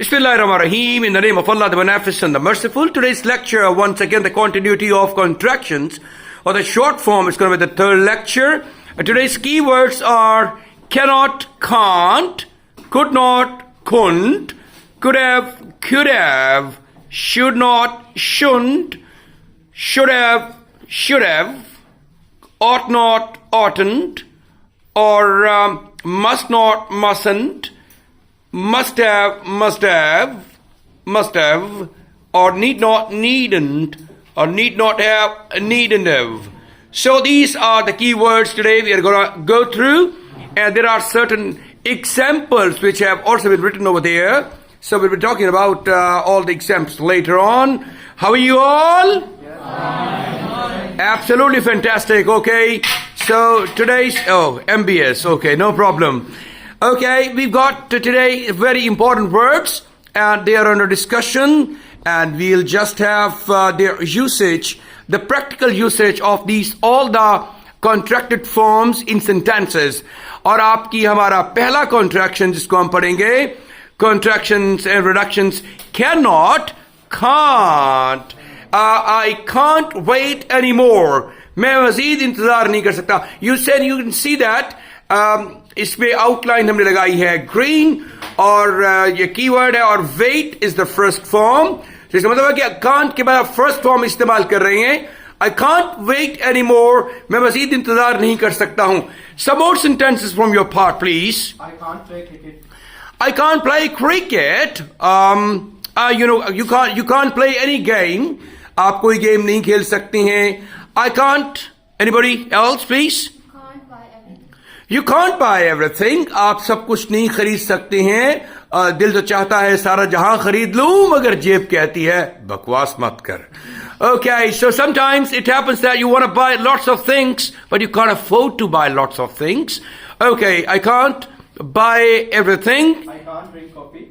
Bismillahirrahmanirrahim. In the name of Allah, the Beneficent, the Merciful. Today's lecture, once again, the continuity of contractions, or the short form, is going to be the third lecture. And today's keywords are cannot, can't, could not, couldn't, could have, should not, shouldn't, should have, ought not, oughtn't, or must not, mustn't, must have, or need not, needn't, or need not have, needn't have. So these are the key words today we are going to go through, and there are certain examples which have also been written over there. So we'll be talking about all the examples later on. How are you all? Absolutely fantastic. Okay, so today's MBS. Okay, no problem. Okay, we've got today very important verbs, and they are under discussion, and we'll just have their usage, the practical usage of these, all the contracted forms in sentences. और आपकी हमारा पहला contraction जिसको हम पढ़ेंगे, contractions and reductions, cannot, can't, I can't wait anymore. मैं मज़ीद इंतजार नहीं कर सकता. You can see that. इस पे आउटलाइन हमने लगाई है ग्रीन, और ये कीवर्ड है, और wait is the first form. इसका मतलब है कि कांट के बाद फर्स्ट फॉर्म इस्तेमाल कर रहे हैं. I can't wait any more, मैं मजीद इंतजार नहीं कर सकता हूं. Some more sentences from your part please. I can't play cricket. I can't play cricket. You can't play any game. आप कोई गेम नहीं खेल सकते हैं. I can't. Anybody else please. You can't buy everything. आप सब कुछ नहीं खरीद सकते हैं. दिल तो चाहता है सारा जहां खरीद लूं, मगर जेब कहती है बकवास मत कर. Okay, so sometimes it happens that you want to buy lots of things, but you can't afford to buy lots of things. Okay, I can't buy everything. I can't drink coffee.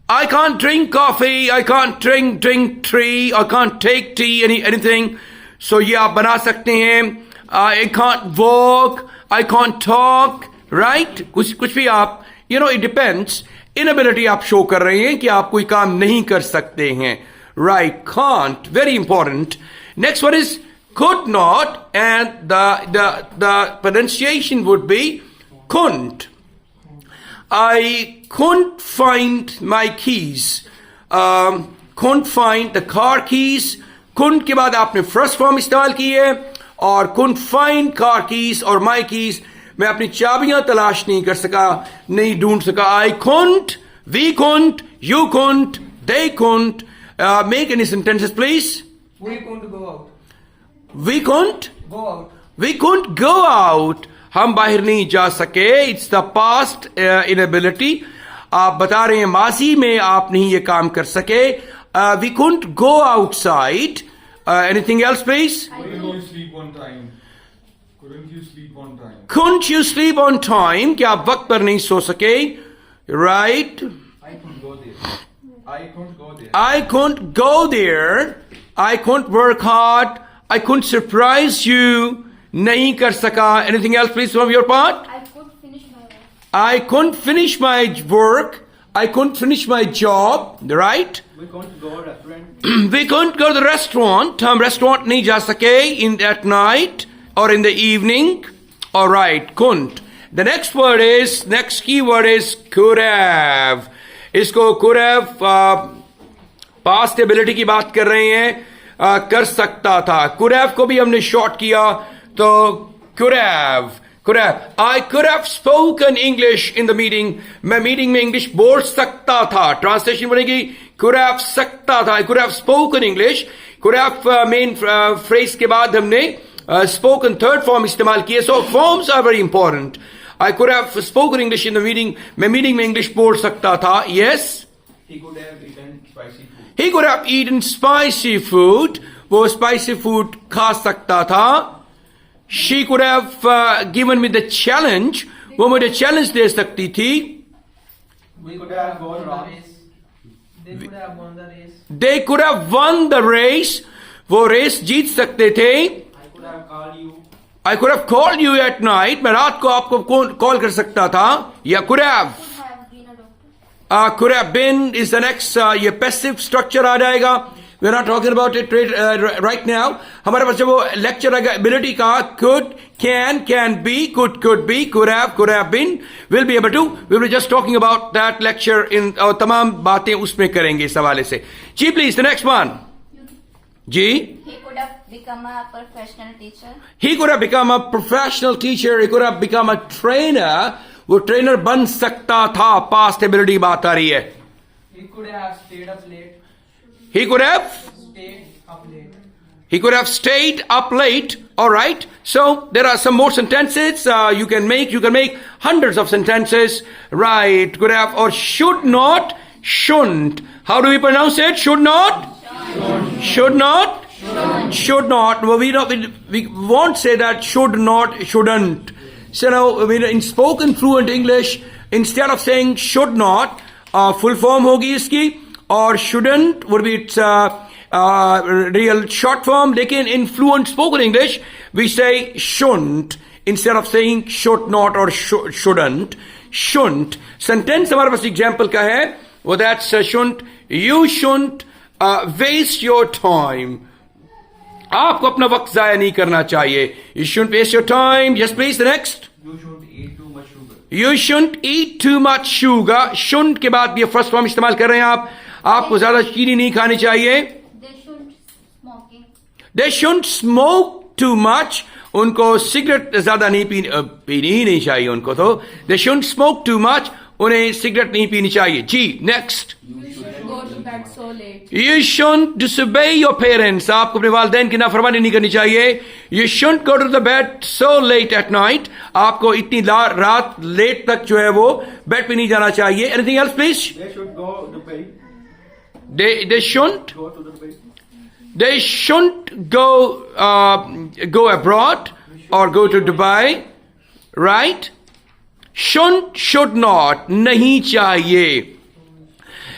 I can't drink coffee. I can't drink tea. I can't take tea, anything. So ये आप बना सकते हैं. I can't walk. I can't talk, right? कुछ भी आप, it depends. Inability आप show कर रहे हैं कि आप कोई काम नहीं कर सकते हैं. Right, can't, very important. Next one is could not, and the pronunciation would be couldn't. I couldn't find my keys. Couldn't find the car keys. Couldn't के बाद आपने first form इस्तेमाल की है, और couldn't find car keys or my keys. मैं अपनी चाबियां तलाश नहीं कर सका, नहीं ढूंढ सका. I couldn't, we couldn't, you couldn't, they couldn't. Make any sentences, please. We couldn't go out. We couldn't Go out. We couldn't go out. हम बाहर नहीं जा सके. It's the past inability. आप बता रहे हैं माजी में आप नहीं ये काम कर सके. We couldn't go outside. Anything else, please? Couldn't you sleep on time? Couldn't you sleep on time? Couldn't you sleep on time? क्या आप वक्त पर नहीं सो सके? Right? I couldn't go there. I couldn't go there. I couldn't go there. I couldn't work hard. I couldn't surprise you. नहीं कर सका. Anything else, please, from your part? I couldn't finish my work. I couldn't finish my work. I couldn't finish my job. Right? We couldn't go to restaurant. We couldn't go to the restaurant. हम restaurant नहीं जा सके at night or in the evening. All right, couldn't. The next key word is could have. इसको could have past ability की बात कर रहे हैं. कर सकता था. Could have को भी हमने short किया, तो could have. I could have spoken English in the meeting. मैं meeting में English बोल सकता था. Translation बनेगी could have सकता था. I could have spoken English. Could have main phrase के बाद हमने spoken third form इस्तेमाल किए. So forms are very important. I could have spoken English in the meeting. मैं meeting में English बोल सकता था. Yes. He could have eaten spicy food. He could have eaten spicy food. वो spicy food खा सकता था. She could have given me the challenge. वो मुझे challenge दे सकती थी. We could have won the race. They could have won the race. They could have won the race. वो race जीत सकते थे. I could have called you. I could have called you at night. मैं रात को आपको call कर सकता था. या could have. Could have been a doctor. could have been is the next, ये passive structure आ जाएगा. We're not talking about it right now. हमारे पास जब वो lecture आएगा ability का could, can be, could be, could have been, will be able to. We'll be just talking about that lecture in तमाम बातें उसमें करेंगे इस हवाले से. जी please, the next one. जी. He could have become a professional teacher. He could have become a professional teacher. He could have become a trainer. वो ट्रेनर बन सकता था. Past ability बात आ रही है. He could have stayed up late. He could have. Stayed up late. He could have stayed up late. All right. So there are some more sentences you can make. You can make hundreds of sentences. Right. Could have or should not. Shouldn't. How do we pronounce it? Should not. Should not. Should not. Well, we won't say that. Should not. Shouldn't. So now in spoken fluent English, instead of saying should not, full form होगी इसकी. Or shouldn't would be its real short form. लेकिन in fluent spoken English, we say shouldn't instead of saying should not or shouldn't. Shouldn't. Sentence हमारे पास example का है. वो that's shouldn't. You shouldn't waste your time. आपको अपना वक्त जाया नहीं करना चाहिए. You shouldn't waste your time. Yes, please. The next. You shouldn't eat too much sugar. You shouldn't eat too much sugar. Shouldn't के बाद ये फर्स्ट फॉर्म इस्तेमाल कर रहे हैं आप. आपको ज्यादा चीनी नहीं खानी चाहिए. They shouldn't smoking. They shouldn't smoke too much. उनको सिगरेट ज्यादा नहीं पीनी ही नहीं चाहिए उनको तो. They shouldn't smoke too much. उन्हें सिगरेट नहीं पीनी चाहिए. जी next. Go to bed so late. You shouldn't disobey your parents. आपको अपने वालिदैन की नाफरमानी नहीं करनी चाहिए. You shouldn't go to the bed so late at night. आपको इतनी रात लेट तक जो है वो बेड पे नहीं जाना चाहिए. Anything else, please? They should go to bed. They shouldn't. Go to the bed. They shouldn't go abroad or go to Dubai, right? Shouldn't, should not, नहीं चाहिए.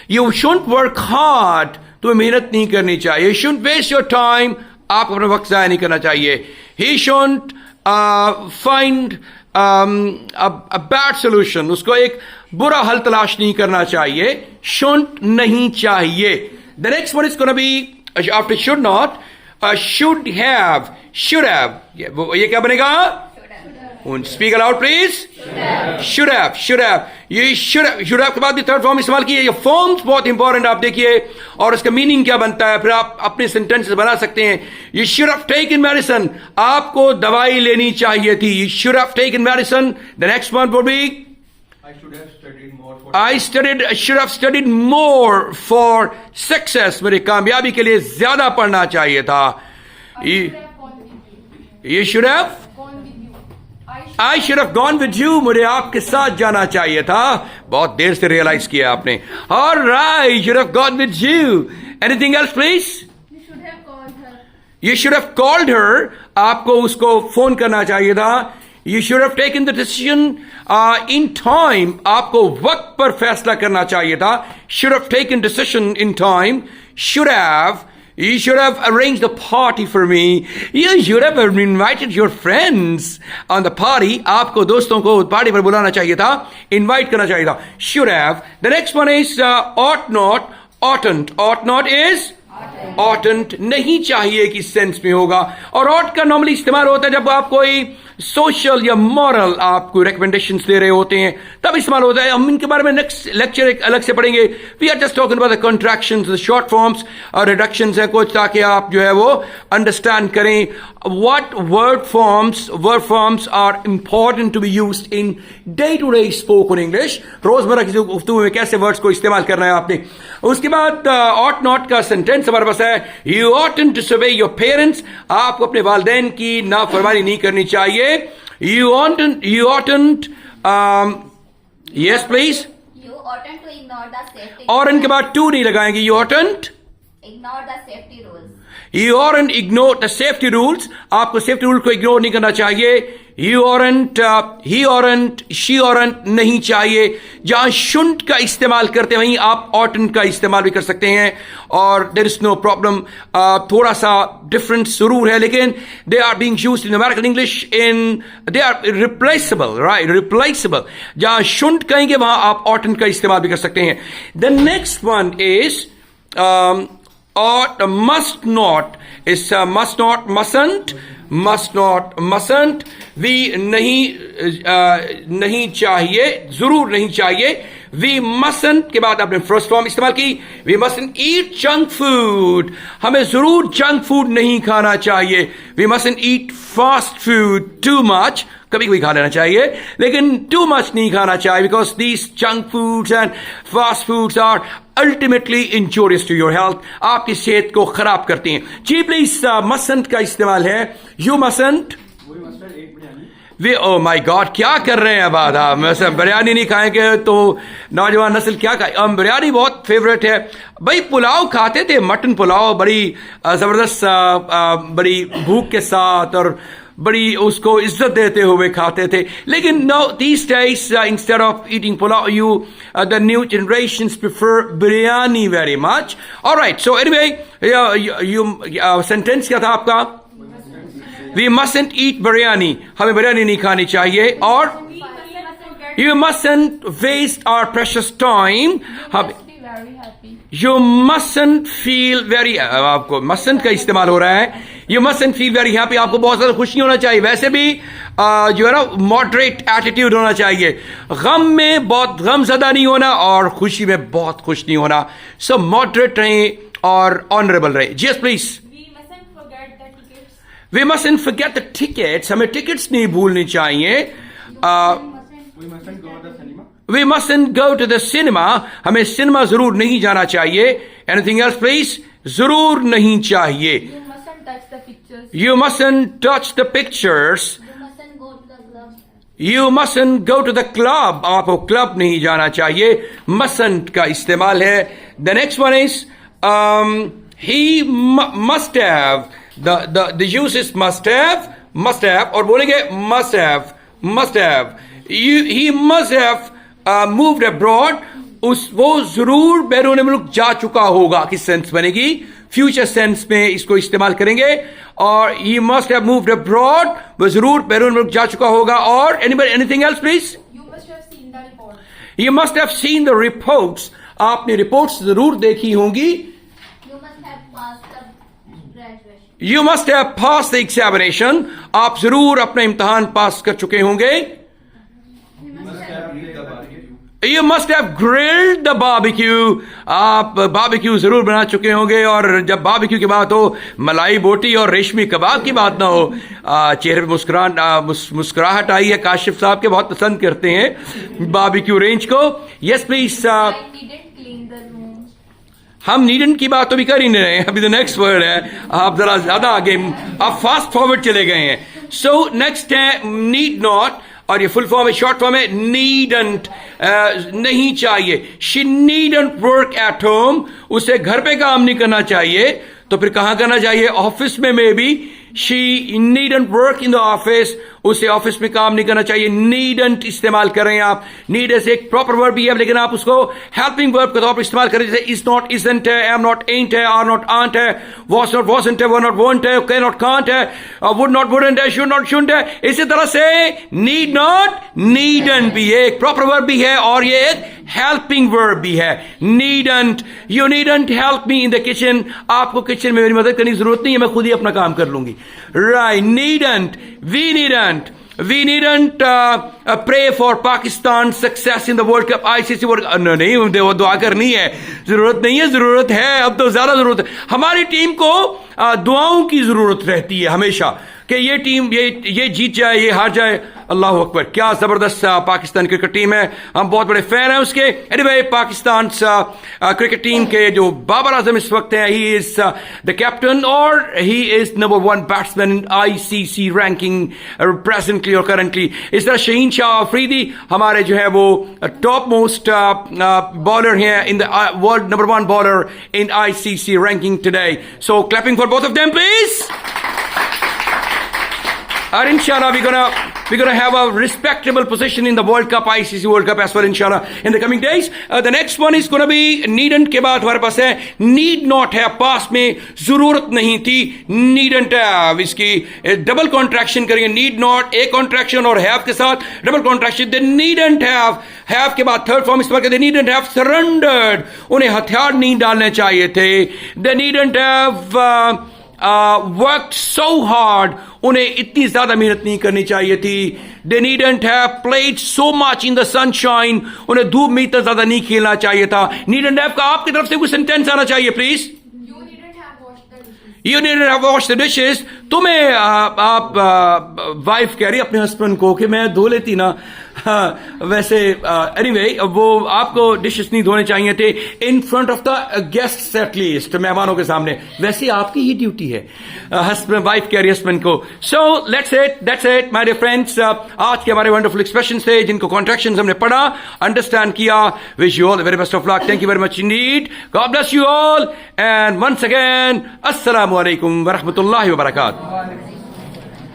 You shouldn't work hard. तुम्हें मेहनत नहीं करनी चाहिए. You shouldn't waste your time. आपको अपना वक्त ज़ाया नहीं करना चाहिए. He shouldn't find a bad solution. उसको एक बुरा हल तलाश नहीं करना चाहिए. Shouldn't नहीं चाहिए. The next one is going to be after should not. Should have. ये क्या बनेगा? Speak aloud, please. Should have. ये should have के बाद भी थर्ड फॉर्म इस्तेमाल किए. ये फॉर्म्स बहुत इंपॉर्टेंट आप देखिए और इसका मीनिंग क्या बनता है. फिर आप अपने सेंटेंसेस बना सकते हैं. You should have taken medicine. आपको दवाई लेनी चाहिए थी. You should have taken medicine. The next one would be I should have studied more for. I should have studied more for success. मेरी कामयाबी के लिए ज्यादा पढ़ना चाहिए था. You should have. I should have gone with you. मुझे आपके साथ जाना चाहिए था. बहुत देर से रियलाइज किया आपने. All right, should have gone with you. Anything else, please? You should have called her. You should have called her. आपको उसको फोन करना चाहिए था. You should have taken the decision in time. आपको वक्त पर फैसला करना चाहिए था. Should have taken decision in time. You should have arranged the party for me. You should have invited your friends on the party. आपको दोस्तों को पार्टी पर बुलाना चाहिए था. Invite करना चाहिए था. Should have. The next one is ought not, oughtn't. Ought not is oughtn't. नहीं चाहिए की सेंस में होगा. और ought का नॉर्मली इस्तेमाल होता है जब आप कोई सोशल या मॉरल आपको रिकमेंडेशंस दे रहे होते हैं तब इस्तेमाल होता है. हम इनके बारे में नेक्स्ट लेक्चर एक अलग से पढ़ेंगे. We are just talking about the contractions, the short forms और रिडक्शंस हैं कुछ, ताकि आप जो है वो अंडरस्टैंड करें what word forms are important to be used in day to day spoken English. रोजमर्रा की गुफ्तगू में कैसे वर्ड्स को इस्तेमाल करना है आपने. उसके बाद ऑट नॉट का सेंटेंस हमारे पास है. You oughtn't to disobey your parents. आपको अपने वालिदैन की नाफरमानी नहीं करनी चाहिए. You oughtn't, yes please. You oughtn't to ignore the safety. और इनके बाद टू नहीं लगाएंगे. You oughtn't Ignore the safety rules. You aren't ignore the safety rules. आपको safety rule को ignore नहीं करना चाहिए. You aren't, he aren't, she aren't नहीं चाहिए. जहां shouldn't का इस्तेमाल करते हैं वहीं आप oughtn't का इस्तेमाल भी कर सकते हैं और there is no problem. थोड़ा सा difference जरूर है लेकिन they are being used in American English they are replaceable, right? Replaceable. जहां shouldn't कहेंगे वहां आप oughtn't का इस्तेमाल भी कर सकते हैं. The next one is or must not is must not, mustn't, we नहीं चाहिए, जरूर नहीं चाहिए. We mustn't के बाद आपने फर्स्ट फॉर्म इस्तेमाल की. We mustn't eat junk food. हमें जरूर जंक फूड नहीं खाना चाहिए. We mustn't eat fast food too much. कभी कभी खा लेना चाहिए लेकिन too much नहीं खाना चाहिए because these junk foods and fast foods are ultimately injurious to your health. आपकी सेहत को खराब करती हैं. जी प्लीज mustn't का इस्तेमाल है. You mustn't. Way oh my God क्या कर रहे हैं अब आप बिरयानी नहीं खाएंगे तो नौजवान नस्ल क्या खाए. बिरयानी बहुत फेवरेट है भाई. पुलाव खाते थे, मटन पुलाव बड़ी जबरदस्त बड़ी भूख के साथ और बड़ी उसको इज्जत देते हुए खाते थे. लेकिन no these days instead of eating pulao you the new generations prefer biryani very much. All right, so anyway you sentence क्या था आपका? We mustn't eat biryani. हमें बिरयानी नहीं खानी चाहिए. और you mustn't waste our precious time. Very happy. You mustn't feel very आपको mustn't का इस्तेमाल हो रहा है. You mustn't feel very happy. आपको बहुत ज्यादा खुश नहीं होना चाहिए. वैसे भी जो है ना moderate attitude होना चाहिए. गम में बहुत गम ज़्यादा नहीं होना और खुशी में बहुत खुश नहीं होना. So moderate रहें और honorable रहें. Yes, please. We mustn't forget the tickets. हमें tickets नहीं भूलनी चाहिए. We mustn't go to the cinema. We mustn't go to the cinema. हमें सिनेमा जरूर नहीं जाना चाहिए. Anything else, please? जरूर नहीं चाहिए. You mustn't touch the pictures. You mustn't touch the pictures. You mustn't go to the club. You mustn't go to the club. आपको club नहीं जाना चाहिए. Mustn't का इस्तेमाल है. The next one is he must have. The use is must have और बोलेंगे must have. He must have moved abroad. वो जरूर बैरून मुल्क जा चुका होगा. किस सेंस बनेगी? फ्यूचर सेंस में इसको इस्तेमाल करेंगे. और he must have moved abroad. वो जरूर बैरून मुल्क जा चुका होगा. और anything else please? You must have seen the report. You must have seen the reports. आपने रिपोर्ट्स जरूर देखी होंगी. You must have passed the graduation. You must have passed the examination. आप जरूर अपना इम्तिहान पास कर चुके होंगे. You must have grilled the barbecue. आप बारबेक्यू जरूर बना चुके होंगे. और जब बारबेक्यू की बात हो मलाई बोटी और रेशमी कबाब की बात ना हो चेहरे पे मुस्कुराहट आई है. काशिफ साहब के बहुत पसंद करते हैं बारबेक्यू रेंज को. Yes please. I didn't clean the room. हम नीडेंट की बात तो भी कर ही नहीं रहे हैं. अभी द नेक्स्ट वर्ड है. आप जरा ज्यादा आगे आप फास्ट फॉरवर्ड चले गए हैं. सो नेक्स्ट है नीड नॉट और ये फुल फॉर्म है, शॉर्ट फॉर्म है नीडंट. नहीं चाहिए. She needn't work at home. उसे घर पे काम नहीं करना चाहिए. तो फिर कहां करना चाहिए? ऑफिस में may be. She needn't work in the office. उसे ऑफिस में काम नहीं करना चाहिए. नीडंट इस्तेमाल करें आप. नीड ऐसे एक प्रॉपर वर्ब भी है लेकिन आप उसको हेल्पिंग वर्ब के तौर पर इस्तेमाल करें. जैसे इज नॉट इजंट है, एम नॉट एंट है, आर नॉट आंट है, वॉज नॉट वॉजंट है, वर नॉट वोंट है, कैन नॉट कांट है, वुड नॉट वुडंट है, शुड नॉट शुडंट है. इसी तरह से नीड नॉट नीडंट भी है, एक प्रॉपर वर्ब भी है और ये एक हेल्पिंग वर्ब भी है. Needn't. You needn't help me in the kitchen. आपको किचन में मेरी मदद करने की जरूरत नहीं है, मैं खुद ही अपना काम कर लूंगी. Right. Needn't. We needn't pray for Pakistan's success in the World Cup. ICC World Cup. नहीं, दुआ करनी है. जरूरत नहीं है, जरूरत है. अब तो ज्यादा जरूरत है. हमारी टीम को दुआओं की जरूरत रहती है हमेशा कि ये टीम ये जीत जाए, ये हार जाए। अल्लाह अकबर, क्या जबरदस्त पाकिस्तान क्रिकेट टीम है, हम बहुत बड़े फैन हैं उसके। एनीवे, पाकिस्तान क्रिकेट टीम के जो बाबर आजम इस वक्त हैं, ही इज द कैप्टन और he is number 1 batsman in ICC ranking presently और करंटली। इस तरह शहीन शाह अफरीदी हमारे जो है वो टॉप मोस्ट बॉलर हैं in the world, number 1 bowler in ICC ranking today. So clapping for both of them please. And inshallah, we're gonna have a respectable position in the World Cup, ICC World Cup as well, inshallah, in the coming days. The next one is gonna be Needn't के बाद हमारे पास है Need Not Have, पास में जरूरत नहीं थी, Needn't Have। इसकी डबल कॉन्ट्रैक्शन करेंगे, Need Not एक कॉन्ट्रैक्शन और Have के साथ double contraction, then Needn't Have के बाद थर्ड फॉर्म इस्तेमाल करते, Needn't Have surrendered, उन्हें हथियार नहीं डालने चाहिए थे, they Needn't Have worked so hard, उन्हें इतनी ज्यादा मेहनत नहीं करनी चाहिए थी। They needn't have played so much in the sunshine, उन्हें धूप में इतना ज्यादा नहीं खेलना चाहिए था। Needn't have का आपकी तरफ से कोई सेंटेंस आना चाहिए please. You needn't have washed the dishes. You needn't have washed the dishes। तुम्हें आप वाइफ कह रही अपने हस्बैंड को कि मैं धो लेती ना। वैसे एनीवे वो आपको डिशेस नहीं धोने चाहिए थे in front of the guests, at least मेहमानों के सामने। वैसे आपकी ही ड्यूटी है, हस्बैंड वाइफ कह रही हस्बैंड को। So that's it my dear friends. आज के हमारे वंडरफुल एक्सप्रेशंस थे जिनको कॉन्ट्रैक्शंस हमने पढ़ा, अंडरस्टैंड किया। Wish you all the very best of luck. Thank you very much indeed. God bless you all and once again अस्सलामु अलैकुम व रहमतुल्लाहि व बरकातहू।